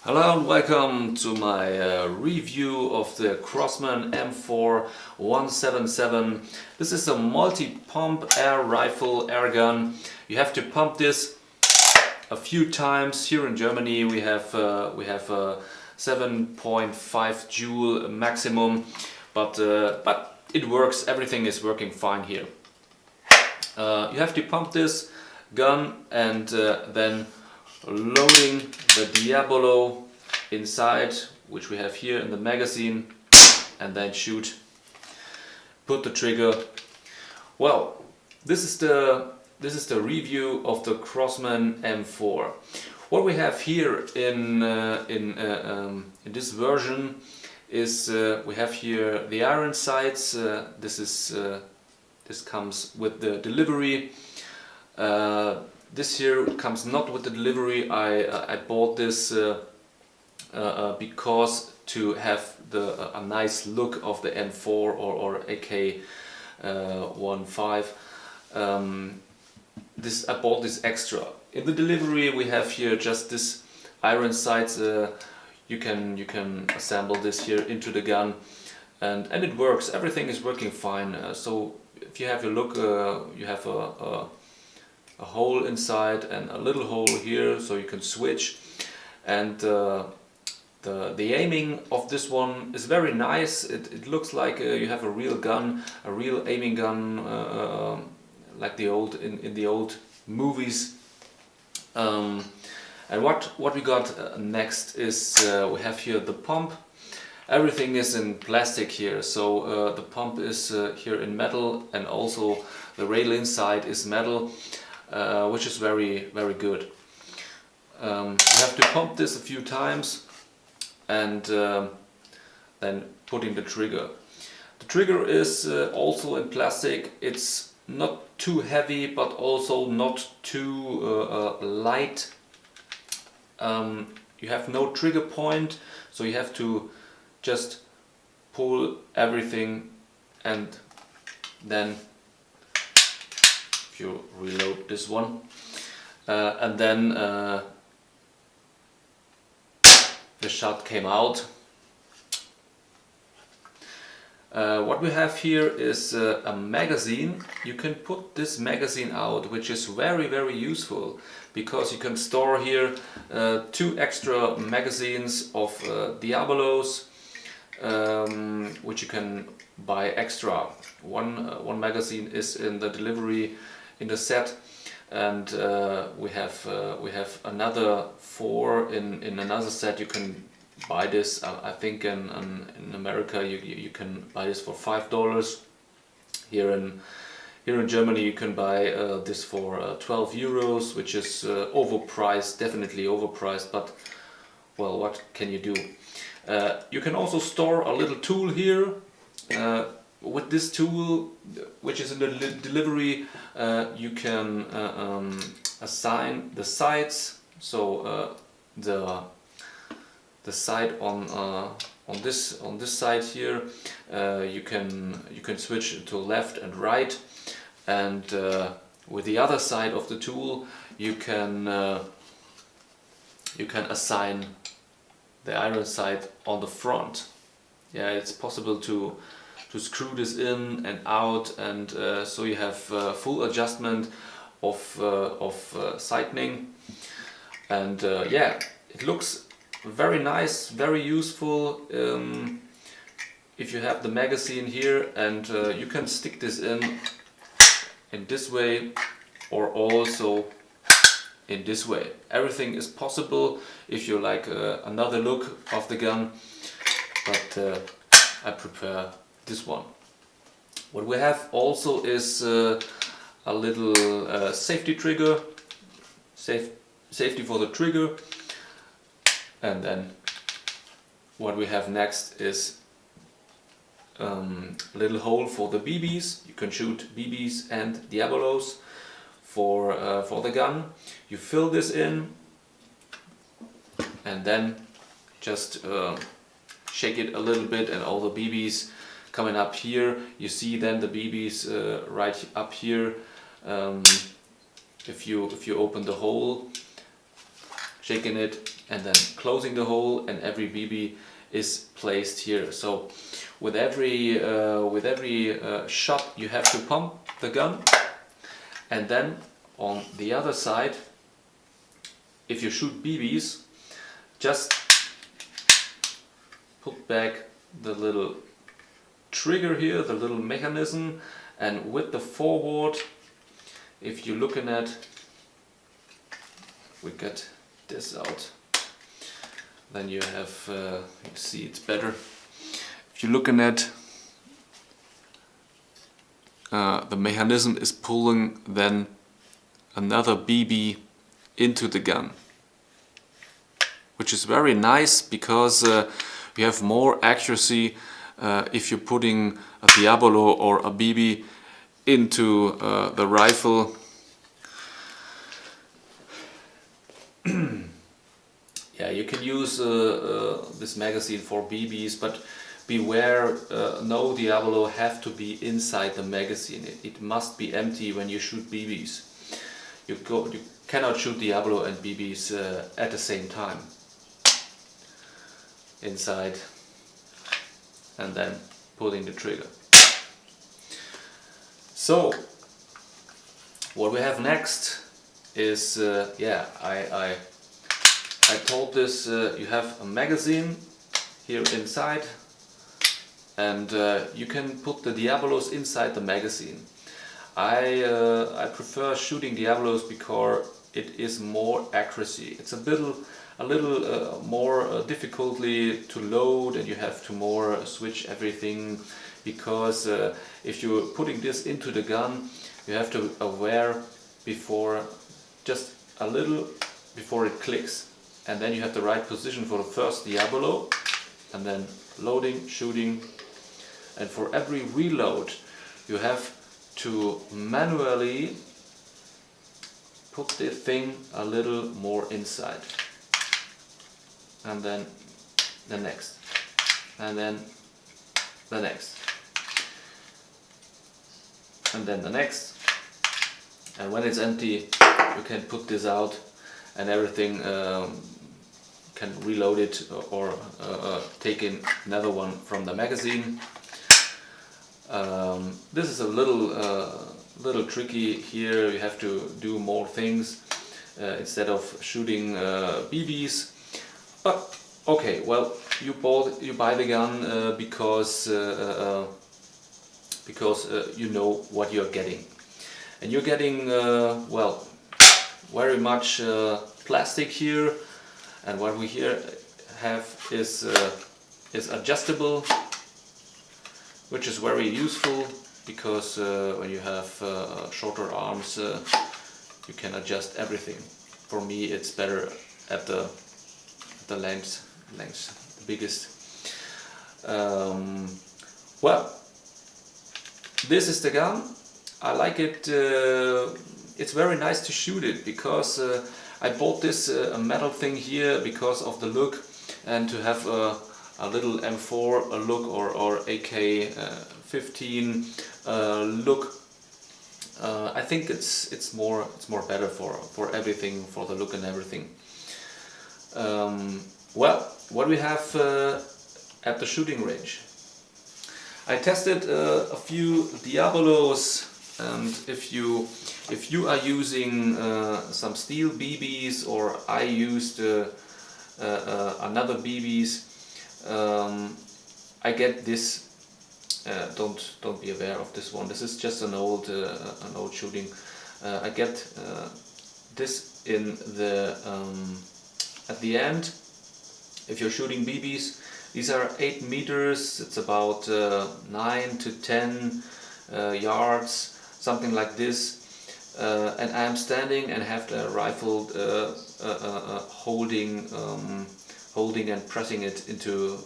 Hello and welcome to my review of the Crosman M4-177. This is a multi-pump air rifle air gun. You have to pump this a few times. Here in Germany we have a 7.5 joule maximum, but it works. Everything is working fine here. You have to pump this gun and then loading the diabolo inside, which we have here in the magazine, and then shoot, put the trigger. Well, this is the review of the Crosman M4. What we have here in this version is we have here the iron sights. This comes with the delivery. This here comes not with the delivery. I bought this because to have a nice look of the M4 or AK-15. I bought this extra. In the delivery we have here just this iron sights. You can assemble this here into the gun, and it works. Everything is working fine. So if you have a look, you have a hole inside and a little hole here, so you can switch. And the aiming of this one is very nice. It looks like you have a real gun, a real aiming gun, like in the old movies. And what we got next is we have here the pump. Everything is in plastic here, so the pump is here in metal, and also the rail inside is metal. Which is very good. You have to pump this a few times and then putting the trigger. The trigger is also in plastic. It's not too heavy but also not too light. You have no trigger point, so you have to just pull everything, and then you reload this one, and then the shot came out. What we have here is a magazine. You can put this magazine out, which is very useful, because you can store here 2 extra magazines of diabolos, which you can buy extra. One magazine is in the delivery in the set, and we have another 4 in another set. You can buy this. I think in America you can buy this for $5. Here in Germany you can buy this for 12 euros, which is overpriced, definitely overpriced. But well, what can you do? You can also store a little tool here. With this tool, which is in the delivery, you can assign the sights. So the sight on this side here, you can switch to left and right, and with the other side of the tool you can assign the iron sight on the front. Yeah, it's possible to screw this in and out, and so you have full adjustment of sightening. And yeah, it looks very nice, very useful. If you have the magazine here, and you can stick this in this way or also in this way. Everything is possible if you like another look of the gun, but I prefer this one. What we have also is a little safety trigger, safety for the trigger. And then what we have next is a little hole for the BBs. You can shoot BBs and diabolos for the gun. You fill this in and then just shake it a little bit, and all the BBs coming up here. You see then the BBs right up here. If you open the hole, shaking it, and then closing the hole, and every BB is placed here. So with every shot you have to pump the gun, and then on the other side, if you shoot BBs, just put back the little trigger here, the little mechanism, and with the forward, if you're looking at, we get this out, then you have, you see it's better. If you're looking at, the mechanism is pulling then another BB into the gun, which is very nice because you have more accuracy if you're putting a diabolo or a BB into the rifle. Yeah, you can use this magazine for BBs, but beware, no diabolo have to be inside the magazine. It must be empty when you shoot BBs. You cannot shoot diabolo and BBs at the same time. Inside, and then pulling the trigger. So what we have next is, yeah, I told this, you have a magazine here inside, and you can put the diabolos inside the magazine. I prefer shooting diabolos because it is more accuracy. It's a little more difficultly to load, and you have to more switch everything, because if you're putting this into the gun, you have to aware before, just a little before it clicks, and then you have the right position for the first diabolo, and then loading, shooting, and for every reload you have to manually put the thing a little more inside, and then the next, and then the next, and then the next, and when it's empty you can put this out, and everything can reload it, or take in another one from the magazine. This is a little tricky here. You have to do more things instead of shooting BBs. But okay, well, you buy the gun because you know what you're getting, and you're getting well, very much plastic here, and what we here have is adjustable, which is very useful because when you have shorter arms, you can adjust everything. For me, it's better at the length, the biggest. Well, this is the gun. I like it. It's very nice to shoot it because I bought this metal thing here because of the look, and to have a little M4 look or AK-15 look. I think it's more better for everything, for the look and everything. Well, what we have at the shooting range. I tested a few diabolos, and if you are using some steel BBs, or I used another BBs, I get this. Don't be aware of this one. This is just an old shooting. I get this in the at the end. If you're shooting BBs, these are 8 meters. It's about 9 to 10 yards, something like this. And I am standing and have the rifle holding and pressing it into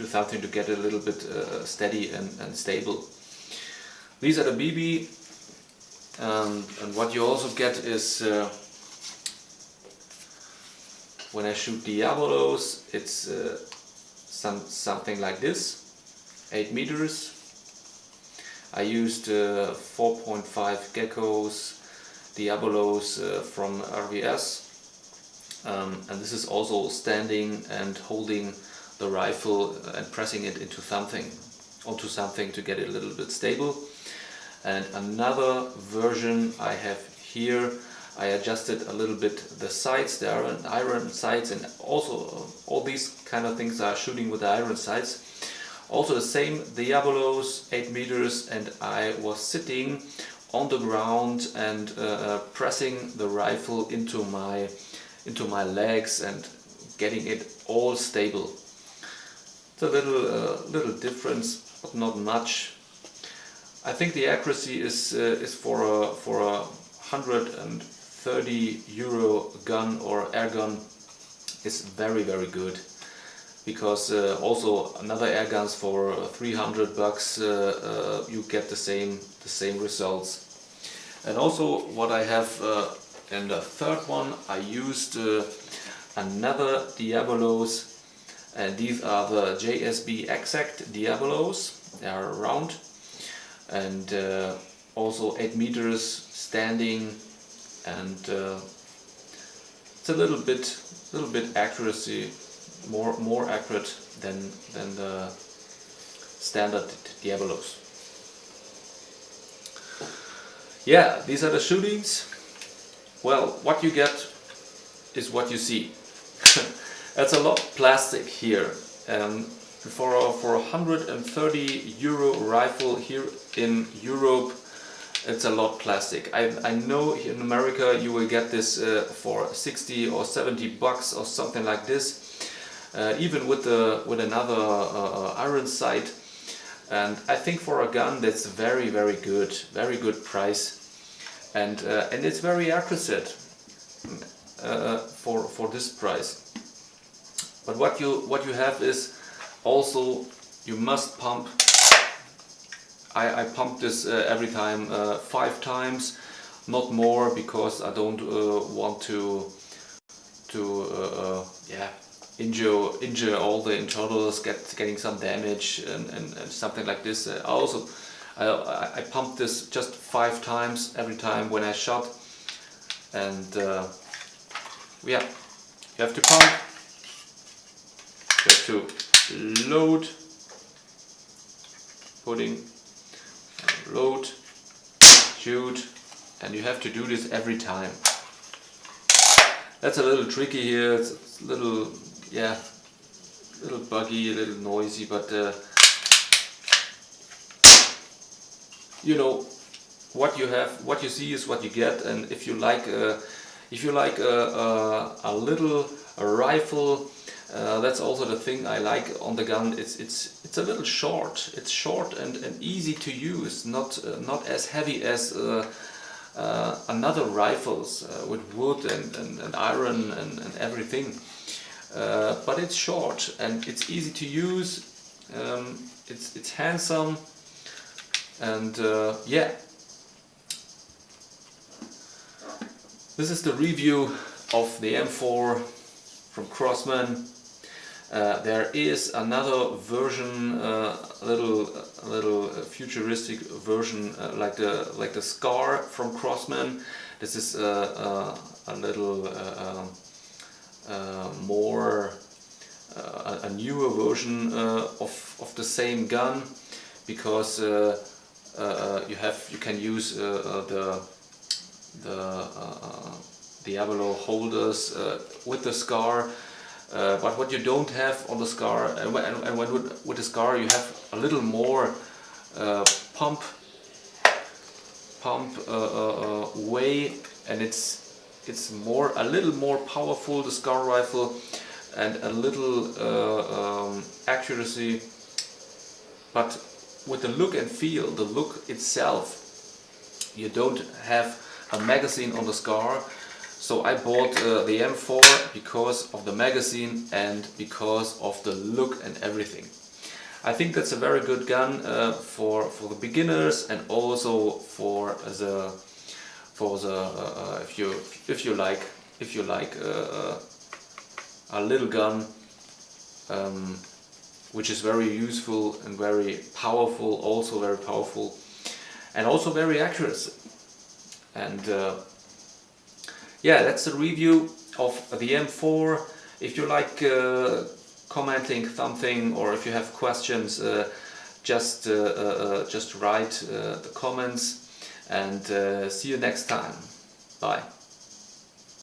something to get a little bit steady and stable. These are the BB, and what you also get is when I shoot diabolos, it's something like this, 8 meters. I used 4.5 geckos, diabolos from RVS. and this is also standing and holding the rifle and pressing it onto something to get it a little bit stable. And another version I have here, I adjusted a little bit the sights, the iron sights, and also all these kind of things are shooting with the iron sights. Also the same diabolos, 8 meters, and I was sitting on the ground and pressing the rifle into my legs and getting it all stable. It's a little difference, but not much. I think the accuracy is for a 130 euro gun or air gun is very good, because also another air guns for 300 bucks you get the same results. And also what I have in the third one, I used another diabolos, and these are the JSB exact diabolos. They are round and also 8 meters standing, and it's a little bit accuracy more accurate than the standard diabolos. Yeah, these are the shootings. Well, what you get is what you see. That's a lot of plastic here. For a 130 euro rifle here in Europe, it's a lot plastic. I know in America you will get this for 60 or 70 bucks or something like this, even with another iron sight. And I think for a gun that's very good price, and it's very accurate for this price. But what you have is also you must pump. I pump this every time 5 times, not more, because I don't want to injure all the internals, getting some damage and something like this. I pump this just 5 times every time when I shot, and yeah, you have to pump, you have to load, load, shoot, and you have to do this every time. That's a little tricky here. It's a little buggy, a little noisy, but you know, what you see is what you get. And if you like a little rifle, that's also the thing I like on the gun. It's a little short. It's short and easy to use. Not as heavy as another rifles with wood and iron and everything. But it's short and it's easy to use. It's handsome, and yeah. This is the review of the M4 from Crosman. There is another version, a little futuristic version, like the Scar from Crosman. This is a little more a newer version of the same gun, because you can use the diabolo holders with the Scar, but what you don't have on the Scar, and with the Scar you have a little more pump way, and it's a little more powerful, the Scar rifle, and a little accuracy. But with the look and feel, the look itself, you don't have a magazine on the Scar. So I bought the M4 because of the magazine and because of the look and everything. I think that's a very good gun for the beginners, and also for the if you like a little gun, which is very useful and very powerful, and also very accurate. And yeah, that's the review of the M4. If you like commenting something, or if you have questions, just write the comments, and see you next time. Bye.